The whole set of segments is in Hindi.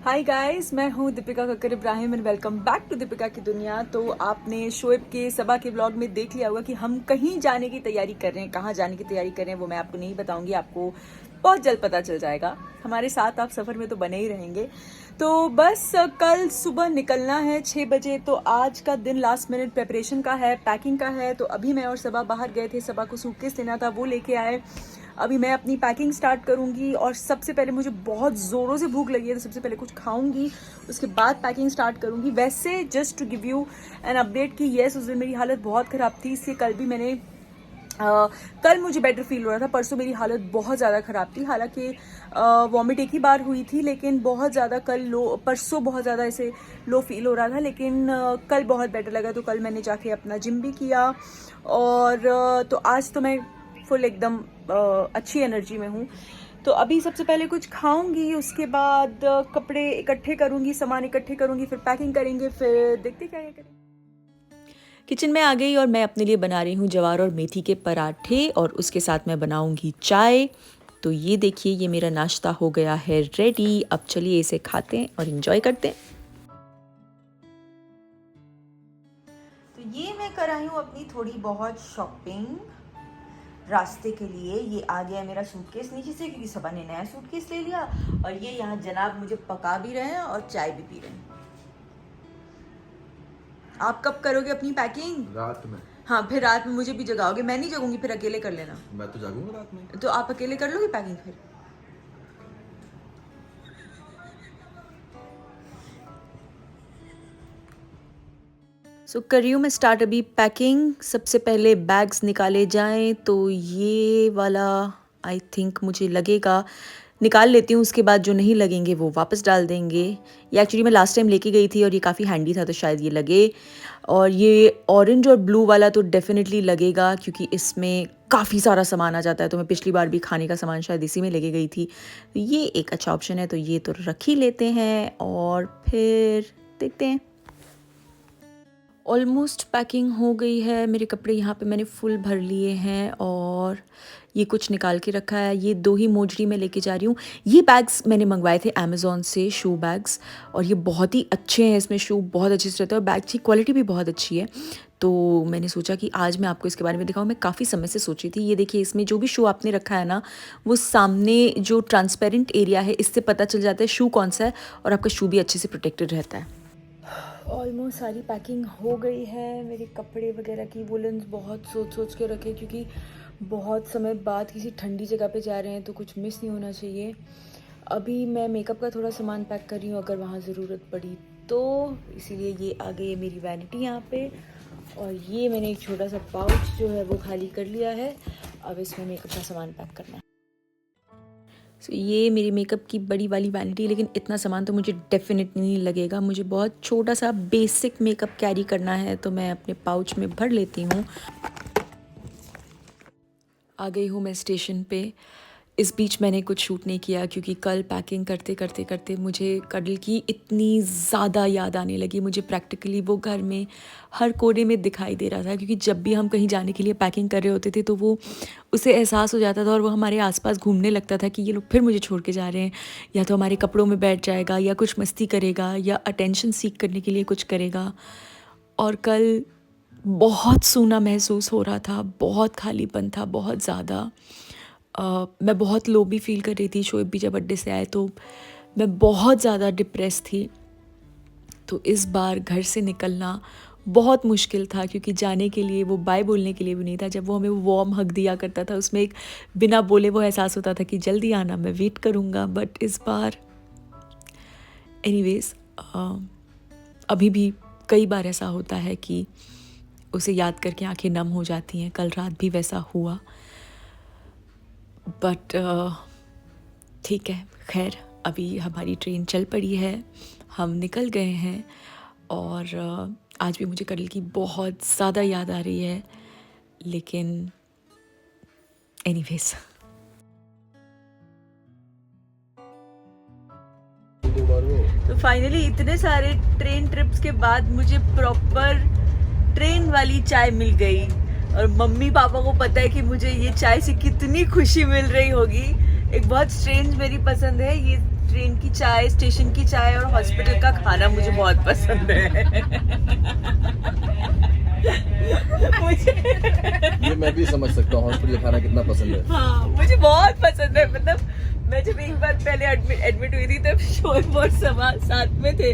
हाय गाइस, मैं हूँ Deepika Kakkar Ibrahim and welcome back to Deepika की दुनिया। तो आपने शोएब के सबा के ब्लॉग में देख लिया होगा कि हम कहीं जाने की तैयारी कर रहे हैं। कहाँ जाने की तैयारी कर रहे हैं वो मैं आपको नहीं बताऊंगी, आपको बहुत जल्द पता चल जाएगा। हमारे साथ आप सफ़र में तो बने ही रहेंगे। तो बस कल सुबह निकलना है 6 बजे। तो आज का दिन लास्ट मिनट प्रेपरेशन का है, पैकिंग का है। तो अभी मैं और सबा बाहर गए थे, सबा को सूटकेस लेना था, वो लेके आए। अभी मैं अपनी पैकिंग स्टार्ट करूंगी और सबसे पहले मुझे बहुत ज़ोरों से भूख लगी है, तो सबसे पहले कुछ खाऊंगी, उसके बाद पैकिंग स्टार्ट करूंगी। वैसे just to give you an update कि येस, उस दिन मेरी हालत बहुत ख़राब थी। इससे कल भी मैंने कल मुझे बेटर फील हो रहा था। परसों मेरी हालत बहुत ज़्यादा ख़राब थी। हालांकि वॉमिट एक ही बार हुई थी, लेकिन बहुत ज़्यादा परसों बहुत ज़्यादा ऐसे लो फील हो रहा था। लेकिन कल बहुत बेटर लगा, तो कल मैंने जाके अपना जिम भी किया। और तो आज तो मैं फुल एकदम अच्छी एनर्जी में हूँ। तो अभी सबसे पहले कुछ खाऊंगी, उसके बाद कपड़े इकट्ठे करूंगी, सामान इकट्ठे करूंगी, फिर पैकिंग करेंगे, फिर देखते क्या करेंगे। किचन में आ गई और मैं अपने लिए बना रही हूँ जवार और मेथी के पराठे और उसके साथ मैं बनाऊंगी चाय। तो ये देखिए, ये मेरा नाश्ता हो गया है रेडी। अब चलिए इसे खाते हैं और एंजॉय करते हैं। तो ये मैं कर आई हूँ अपनी थोड़ी बहुत शॉपिंग रास्ते के लिए। ये आ गया मेरा सूटकेस नीचे से, क्योंकि सबा ने नया सूटकेस ले लिया। और ये यहाँ जनाब मुझे पका भी रहे हैं और चाय भी पी रहे हैं। आप कब करोगे अपनी पैकिंग? रात में। हाँ, फिर रात में मुझे भी जगाओगे? मैं नहीं जगूंगी, फिर अकेले कर लेना। मैं तो जागूंगा रात में। तो आप अकेले कर लोगे पैकिंग फिर? सो कर रही हूँ मैं स्टार्ट अभी पैकिंग। सबसे पहले बैग्स निकाले जाएं। तो ये वाला आई थिंक मुझे लगेगा, निकाल लेती हूँ। उसके बाद जो नहीं लगेंगे वो वापस डाल देंगे। ये एक्चुअली मैं लास्ट टाइम लेके गई थी और ये काफ़ी हैंडी था, तो शायद ये लगे। और ये ऑरेंज और ब्लू वाला तो डेफिनेटली लगेगा, क्योंकि इसमें काफ़ी सारा सामान आ जाता है। तो मैं पिछली बार भी खाने का सामान शायद इसी में लेके गई थी। तो ये एक अच्छा ऑप्शन है, तो ये तो रख ही लेते हैं और फिर देखते हैं। ऑलमोस्ट पैकिंग हो गई है। मेरे कपड़े यहाँ पे मैंने फुल भर लिए हैं और ये कुछ निकाल के रखा है। ये 2 ही मोजड़ी में लेके जा रही हूँ। ये बैग्स मैंने मंगवाए थे अमेज़ॉन से, शू बैग्स, और ये बहुत ही अच्छे हैं। इसमें शू बहुत अच्छे से रहता है और बैग की क्वालिटी भी बहुत अच्छी है। तो मैंने सोचा कि आज मैं आपको इसके बारे में दिखाऊँ। मैं काफ़ी समय से सोची थी। ये देखिए, इसमें जो भी शू आपने रखा है ना, वो सामने जो ट्रांसपेरेंट एरिया है, इससे पता चल जाता है शू कौन सा है, और आपका शू भी अच्छे से प्रोटेक्टेड रहता है। ऑलमोस्ट सारी पैकिंग हो गई है। मेरे कपड़े वगैरह की वुलन्स बहुत सोच के रखे, क्योंकि बहुत समय बाद किसी ठंडी जगह पे जा रहे हैं, तो कुछ मिस नहीं होना चाहिए। अभी मैं मेकअप का थोड़ा सामान पैक कर रही हूँ, अगर वहाँ ज़रूरत पड़ी तो। इसीलिए ये आ गई है मेरी वैनिटी यहाँ पे। और ये मैंने एक छोटा सा पाउच जो है वो खाली कर लिया है। अब इसमें मेकअप का सामान पैक करना है। सो ये मेरी मेकअप की बड़ी वाली वैनिटी, लेकिन इतना सामान तो मुझे डेफिनेटली नहीं लगेगा। मुझे बहुत छोटा सा बेसिक मेकअप कैरी करना है, तो मैं अपने पाउच में भर लेती हूँ। आ गई हूँ मैं स्टेशन पे। इस बीच मैंने कुछ शूट नहीं किया, क्योंकि कल पैकिंग करते मुझे कडल की इतनी ज़्यादा याद आने लगी। मुझे प्रैक्टिकली वो घर में हर कोने में दिखाई दे रहा था, क्योंकि जब भी हम कहीं जाने के लिए पैकिंग कर रहे होते थे, तो वो उसे एहसास हो जाता था और वो हमारे आसपास घूमने लगता था कि ये लोग फिर मुझे छोड़ के जा रहे हैं, या तो हमारे कपड़ों में बैठ जाएगा, या कुछ मस्ती करेगा, या अटेंशन सीख करने के लिए कुछ करेगा। और कल बहुत सूना महसूस हो रहा था, बहुत खालीपन था, बहुत ज़्यादा। मैं बहुत लो भी फील कर रही थी। शोएब भी जब अड्डे से आए तो मैं बहुत ज़्यादा डिप्रेस थी। तो इस बार घर से निकलना बहुत मुश्किल था, क्योंकि जाने के लिए वो बाय बोलने के लिए भी नहीं था। जब वो हमें वार्म हग दिया करता था, उसमें एक बिना बोले वो एहसास होता था कि जल्दी आना, मैं वेट करूँगा। बट इस बार एनीवेज, अभी भी कई बार ऐसा होता है कि उसे याद करके आंखें नम हो जाती हैं। कल रात भी वैसा हुआ। बट ठीक है, खैर अभी हमारी ट्रेन चल पड़ी है, हम निकल गए हैं। और आज भी मुझे कडल की बहुत ज़्यादा याद आ रही है, लेकिन एनीवेज। तो फाइनली इतने सारे ट्रेन ट्रिप्स के बाद मुझे प्रॉपर ट्रेन वाली चाय मिल गई। और मम्मी पापा को पता है कि मुझे ये चाय से कितनी खुशी मिल रही होगी। एक बहुत स्ट्रेंज मेरी पसंद है, ये ट्रेन की चाय, स्टेशन की चाय और हॉस्पिटल का खाना मुझे बहुत पसंद है। ये मैं भी समझ सकता हूँ हॉस्पिटल खाना कितना पसंद है। हाँ, मुझे बहुत पसंद है। मतलब मैं जब एक बार पहले एडमिट हुई थी तब शोएब और समा साथ में थे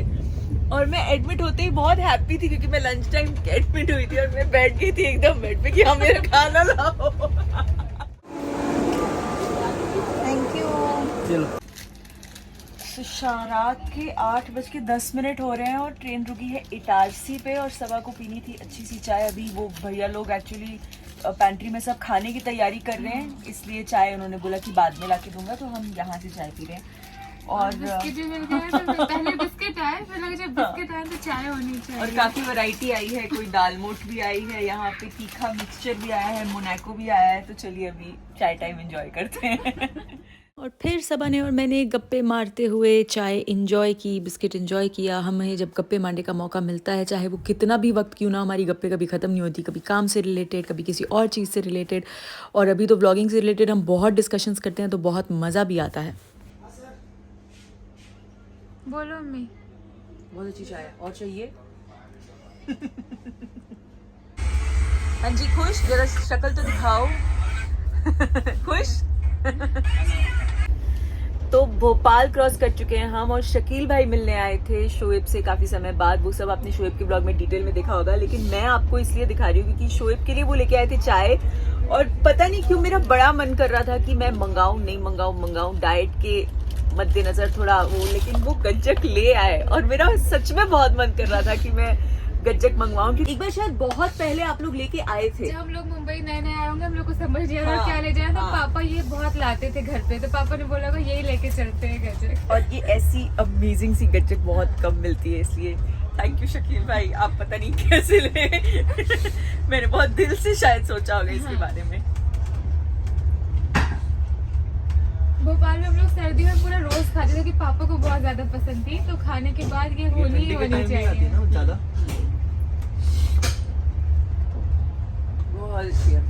और मैं एडमिट होते ही बहुत हैप्पी थी क्योंकि मैं लंच टाइम एडमिट हुई थी और मैं बैठ गई थी एकदम बेड पे कि हाँ मेरा खाना लाओ। Thank you. चलो रात के 8:10 हो रहे हैं और ट्रेन रुकी है इटारसी पे और सबा को पीनी थी अच्छी सी चाय। अभी वो भैया लोग एक्चुअली पैंट्री में सब खाने की तैयारी कर रहे हैं, इसलिए चाय उन्होंने बोला कि बाद में लाके दूंगा, तो हम यहाँ से चाय पी रहे हैं। और बिस्किट भी मिल गए तो पहले बिस्किट आए, फिर लगा जब बिस्किट आए तो चाय होनी चाहिए। और काफी वैरायटी आई है, कोई दाल मोठ भी आई है, यहाँ पे तीखा मिक्सचर भी आया है, मोनाको भी आया है। तो चलिए अभी चाय टाइम एंजॉय करते हैं। और फिर सबा ने और मैंने गप्पे मारते हुए चाय एंजॉय की, बिस्किट एंजॉय किया। हमें जब गप्पे मारने का मौका मिलता है, चाहे वो कितना भी वक्त क्यों ना, हमारी गप्पे कभी ख़त्म नहीं होती, कभी काम से रिलेटेड, कभी किसी और चीज़ से रिलेटेड। और अभी तो व्लॉगिंग से रिलेटेड हम बहुत डिस्कशंस करते हैं, तो बहुत मज़ा भी आता है। बोलो मम्मी। बहुत अच्छी चाय है, और चाहिए? हाँ जी, खुश? जरा शक्ल तो दिखाओ। खुश? तो भोपाल क्रॉस कर चुके हैं हम और शकील भाई मिलने आए थे शोएब से काफी समय बाद। वो सब आपने शोएब के ब्लॉग में डिटेल में देखा होगा, लेकिन मैं आपको इसलिए दिखा रही हूँ क्योंकि शोएब के लिए वो लेके आए थे चाय और पता नहीं क्यों मेरा बड़ा मन कर रहा था कि मैं मंगाऊं डाइट के मद्देनजर थोड़ा वो, लेकिन वो गज्जक ले आए और मेरा सच में बहुत मन कर रहा था कि मैं गज्जक मंगवाऊं। एक बार शायद बहुत पहले आप लोग लेके आए थे, जब हम लोग मुंबई नए आए होंगे, हम लोग को समझ नहीं आ रहा हाँ, क्या ले जाए, तो हाँ। पापा ये बहुत लाते थे घर पे, तो पापा ने बोला यही लेके चलते हैं गजक। और ये ऐसी अमेजिंग सी गज्जक बहुत कम मिलती है, इसलिए थैंक यू शकील भाई। आप पता नहीं कैसे ले मैंने बहुत दिल से शायद सोचा होगा इसके बारे में। भोपाल में हम लोग सर्दियों में पूरा रोज खाते थे कि पापा को बहुत ज्यादा पसंद थी, तो खाने के बाद ये होनी ही होनी चाहिए। बहुत अच्छी है।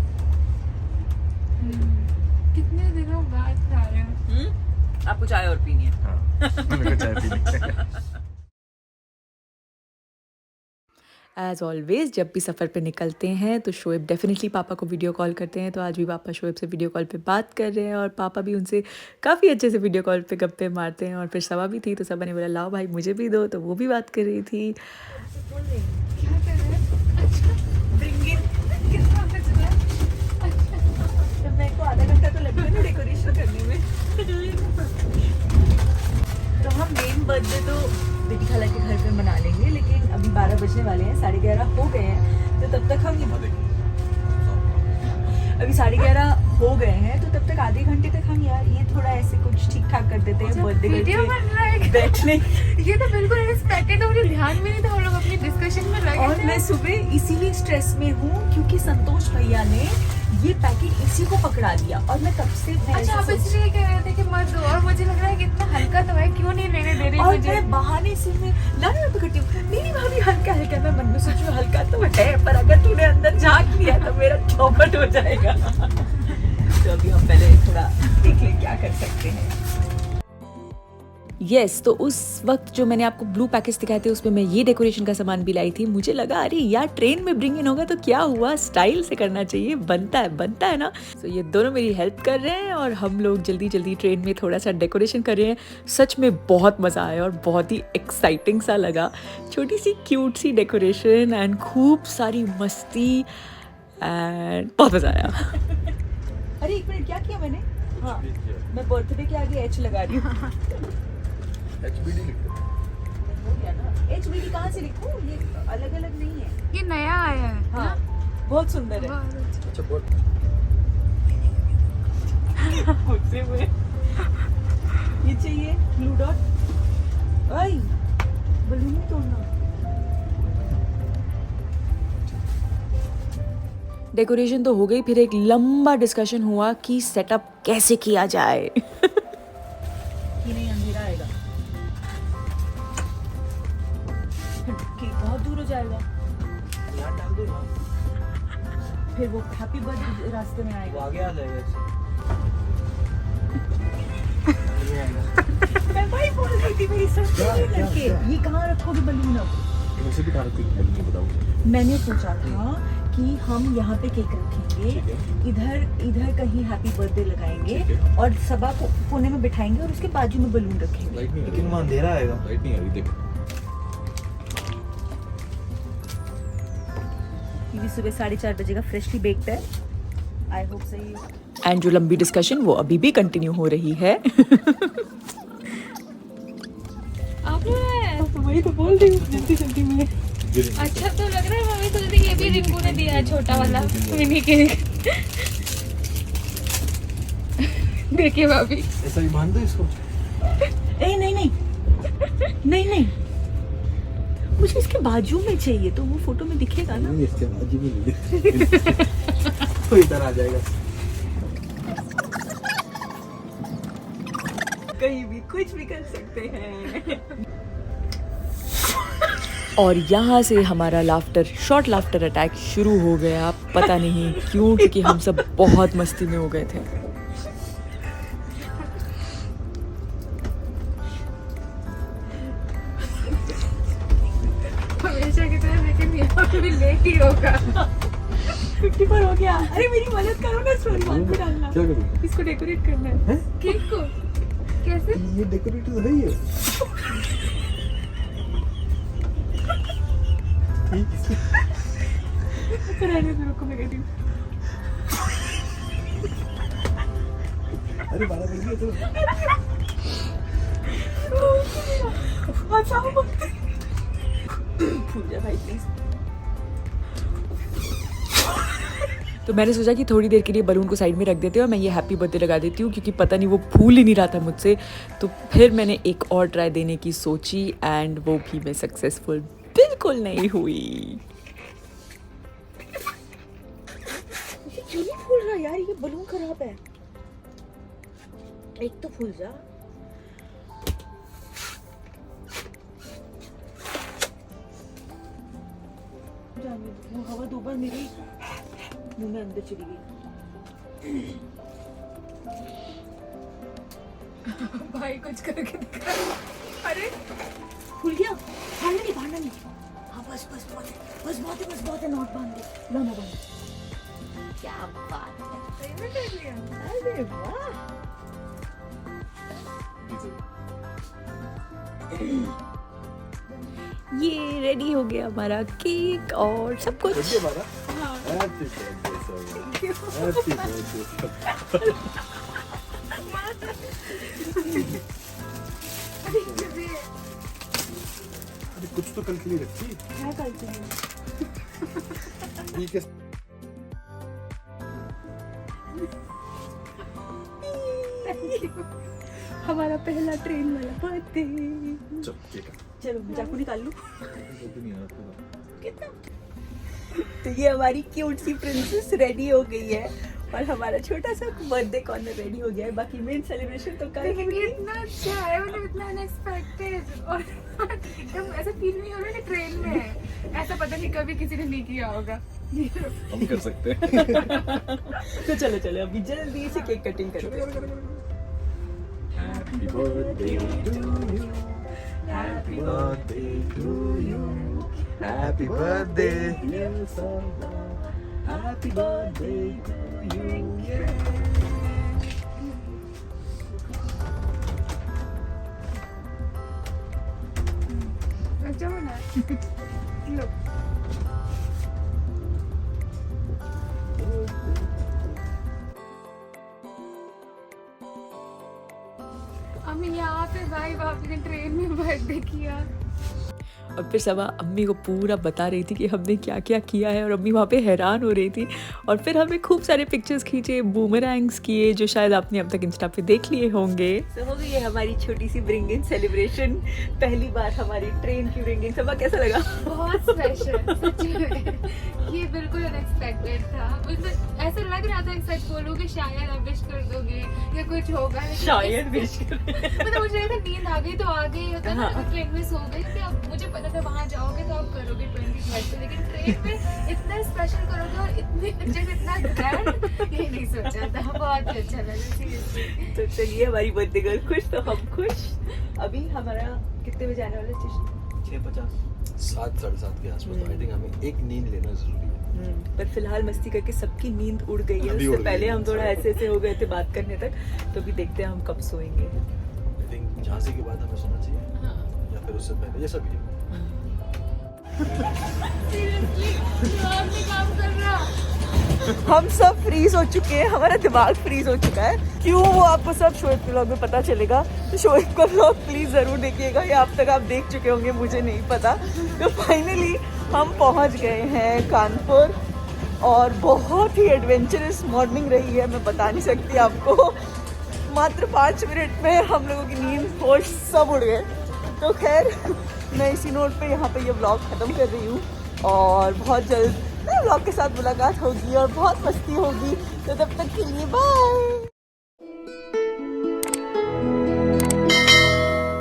कितने दिनों बाद खा रहे हो? आपको चाय और पीनी है? मेरे को चाय पीनी है। एज ऑलवेज जब भी सफ़र पे निकलते हैं तो शोएब डेफिनेटली पापा को वीडियो कॉल करते हैं। तो आज भी पापा शोएब से वीडियो कॉल पे बात कर रहे हैं और पापा भी उनसे काफ़ी अच्छे से वीडियो कॉल पे गप्पे मारते हैं। और फिर सबा भी थी, तो सबा ने बोला लाओ भाई मुझे भी दो, तो वो भी बात कर रही थी। क्या कर रहे हैं? अच्छा, कितना बज रहा है? तो मेरे को आधा घंटा तो लगेगा ना डेकोरेशन करने में। तो हम मेन बर्थडे तो बेटी खाला के घर पे मना लेंगे, लेकिन अभी 12 बजने वाले हैं, 11:30 हो गए हैं, तो तब तक हम अभी 11:30 हो गए हैं, तो तब तक आधे घंटे तक हम यार ये थोड़ा ऐसे कुछ ठीक ठाक कर देते हैं बर्थडे वीडियो बन रहा है बैठने। ये तो बिल्कुल अनएक्सपेक्टेड, मुझे ध्यान में नहीं था, हम लोग अपनी डिस्कशन में लगे और थे। मैं सुबह इसीलिए स्ट्रेस में हूँ क्योंकि संतोष भैया ने ये पैकेट इसी को पकड़ा दिया और मैं तब से अच्छा, आप इसलिए कह रहे थे कि मत दो, और मुझे लग रहा है कि इतना हल्का तो है, क्यों नहीं लेने दे रही और मुझे? मैं बहाने से मैं लाना पकड़ती हूँ, नहीं भाभी हल्का हल्का। मैं मन में सोचूं हल्का तो है, पर अगर तूने अंदर झांक लिया तो मेरा चौपट हो जाएगा। तो अभी हम पहले थोड़ा देख लें क्या कर सकते हैं। यस, तो उस वक्त जो मैंने आपको ब्लू पैकेज दिखाए थे उसमें मैं ये डेकोरेशन का सामान भी लाई थी। मुझे लगा अरे यार ट्रेन में ब्रिंग इन होगा तो क्या हुआ, स्टाइल से करना चाहिए, बनता है ना। तो ये दोनों मेरी हेल्प कर रहे हैं और हम लोग जल्दी जल्दी ट्रेन में थोड़ा सा डेकोरेशन कर रहे हैं। सच में बहुत मज़ा आया और बहुत ही एक्साइटिंग सा लगा। छोटी सी क्यूट सी डेकोरेशन एंड खूब सारी मस्ती एंड बहुत मज़ा आया। अरे एक मिनट, क्या किया मैंने? हाँ, मैं बर्थडे के आगे एच लगा रही हूँ। HBD लिख दो। हो गया ना? HBD कहाँ से लिखूं? ये अलग अलग नहीं है। ये नया आया है। हाँ, बहुत सुंदर है। बहुत अच्छा। अच्छा बोल। मुझसे हुए। ये चाहिए ब्लू डॉट। आई बलून नहीं तोड़ना। डेकोरेशन तो हो गई, फिर एक लंबा डिस्कशन हुआ कि सेटअप कैसे किया जाए। कि नहीं अंधेरा आएगा, कि बहुत दूर हो जाएगा, यहाँ डाल दो ना, फिर वो हैप्पी बर्थडे रास्ते में वो आएगा। आगे आ जाएगा इससे। नहीं आएगा। मैं वही बोल रही थी, मेरी समझ नहीं लगे ये कहाँ रखोगे बलून अब? वैसे भी कहाँ रखती हूँ बलून बताओ। मैंने सोचा था कि हम यहाँ पे केक रखेंगे, ठीक है। इधर कहीं हैप्पी बर्थडे लगाएंगे ठीक है। और सबा को कोने में बिठाएंगे और उसके बाजू में बलून रखेंगे। लाइट नहीं आ लेकिन रही। वहाँ अंधेरा आएगा। लाइट नहीं आ रही देखो। ये भी सुबह 4:30 बजे का फ्रेशली बेक्ड है। आई होप सही है। एंड जो लंबी डिस्कशन वो अभी भी कंटिन्यू हो रही है। आप लोग हैं? तो वही तो बोल रही हूँ जल्दी में। अच्छा तो लग रहा है मम्मी सोच रही ये भी रिंकू ने दिया है छोटा वाला मिनी केक। देखिए भाभी ऐसा ही बांध दो इसको। नहीं मुझे इसके बाजू में चाहिए तो वो फोटो में दिखेगा ना। नहीं इसके बाजू में नहीं। तो इधर आ जाएगा। कहीं भी कुछ भी कर सकते हैं। और यहाँ से हमारा शॉर्ट लाफ्टर अटैक शुरू हो गया, पता नहीं क्यों, क्योंकि हम सब बहुत मस्ती में हो गए थे। हमेशा की तरह लेकिन यहाँ पे भी लेट ही होगा। 50 पर हो गया। अरे मेरी मदद करो ना, स्टोरी मान पे डालना। क्या करूँ? इसको डेकोरेट करना है। केक को कैसे? ये डेकोरेट तो है ही है। रहने दो, रुको मैं कहती हूँ। अरे 12 बज गए तो। बचाओ मत। फूल जा भाई प्लीज। तो मैंने सोचा कि थोड़ी देर के लिए बलून को साइड में रख देते हैं और मैं ये हैप्पी बर्थडे लगा देती हूँ, क्योंकि पता नहीं वो फूल ही नहीं रहा था मुझसे। तो फिर मैंने एक और ट्राई देने की सोची एंड वो भी मैं सक्सेसफुल बिल्कुल नहीं हुई। क्यों नहीं फूल रहा यार, ये बलून खराब है। एक तो फूल जा। वो हवा दो बार मेरी मुंह में अंदर चली गई। भाई कुछ करके दिखा। अरे फूल गया। भागना नहीं। हाँ बस बहुत है नोट बांध दे। लो ना बांध। क्या बात है। सही में कर लिया। अरे वाह। ये रेडी हो गया हमारा केक और सब कुछ। Happy birthday happy birthday. अरे कुछ तो कल के लिए रखी। क्या करते हैं? ठीक है। हमारा पहला ट्रेन वाला बर्थडे। चल केक है। चलो मैं चाकू निकाल लूं। जल्दी नहीं आ रहा था। कितना। तो ये हमारी क्यूट सी प्रिंसेस रेडी हो गई है और हमारा छोटा सा बर्थडे कॉर्नर रेडी हो गया है। बाकी मेन सेलिब्रेशन तो कल लेकिन ये होगी। इतना अच्छा है, मतलब इतना अनएक्सपेक्टेड और एकदम ऐसा फील नहीं हो रहा है कि ट्रेन में है। ऐसा पता नहीं कभी किसी ने नहीं किया होगा। हम कर सकते हैं। तो चलो अभी जल्दी से केक कटिंग करते हैं। Happy birthday to you. Happy birthday to you. Happy birthday. Dear Saba. Happy birthday to you. अच्छा बना है। लो अम्मी यहाँ पे भाई बाप ने ट्रेन में बर्थडे किया। और फिर सबा अम्मी को पूरा बता रही थी कि हमने क्या क्या किया है और अम्मी वहाँ पे हैरान हो रही थी। और फिर हमें खूब सारे पिक्चर्स खींचे, बूमरैंग्स किए, जो शायद आपने अब तक इंस्टा पे देख लिए होंगे। तो हो गई है हमारी छोटी सी ब्रिंग इन सेलिब्रेशन। पहली बार हमारी ट्रेन की ब्रिंग इन। सबा कैसा लगा? बहुत स्पेशल सच में। ये बिल्कुल अनएक्सपेक्टेड था। मतलब ऐसा लग रहा था सच बोलूं कि शायद आप विश कर दोगे या कुछ होगा, लेकिन शायद विश मतलब मुझे लगा नींद आ गई तो आ गई, होता है ना हाँ। ट्रेन में सो गई थी। अब मुझे पता था वहाँ जाओगे तो आप करोगे 20 पे, लेकिन ट्रेन में इतना स्पेशल करोगे और इतने जब इतना ग्रैंड ये नहीं सोचा था। बहुत ही अच्छा लगा सीरियसली। तो चलिए हमारी बर्थडे गर्ल खुश तो हम खुश। अभी हमारा कितने बजे आने वाला स्टेशन? 6:50 7 साढ़े 7 के आसपास। आई थिंक हमें एक नींद लेना जरूरी है। पर फिलहाल मस्ती करके सबकी नींद उड़ गई है। अभी उससे उड़ गई पहले है। हम थोड़ा ऐसे ऐसे हो गए थे बात करने तक, तो अभी देखते हैं हम कब सोएंगे। आई थिंक झांसी के बाद हमें सोना चाहिए हाँ या फिर उससे पहले, ये सब ही है। सीरियसली दिमाग में काम कर रहा। हम सब फ्रीज हो चुके हैं, हमारा दिमाग फ्रीज हो चुका है। क्यों वो आपको सब शोएब के व्लॉग में पता चलेगा। तो शोएब का व्लॉग प्लीज जरूर देखिएगा, या अब तक आप देख चुके होंगे मुझे नहीं पता। तो फाइनली हम पहुंच गए हैं कानपुर और बहुत ही एडवेंचरस मॉर्निंग रही है, मैं बता नहीं सकती आपको। मात्र 5 मिनट में हम लोगों की नींद होश सब उड़ गए। तो खैर मैं इसी नोट पे यहाँ पे ये व्लॉग ख़त्म कर रही हूँ और बहुत जल्द नए व्लॉग के साथ मुलाकात होगी और बहुत मस्ती होगी। तो तब तक के लिए बाय।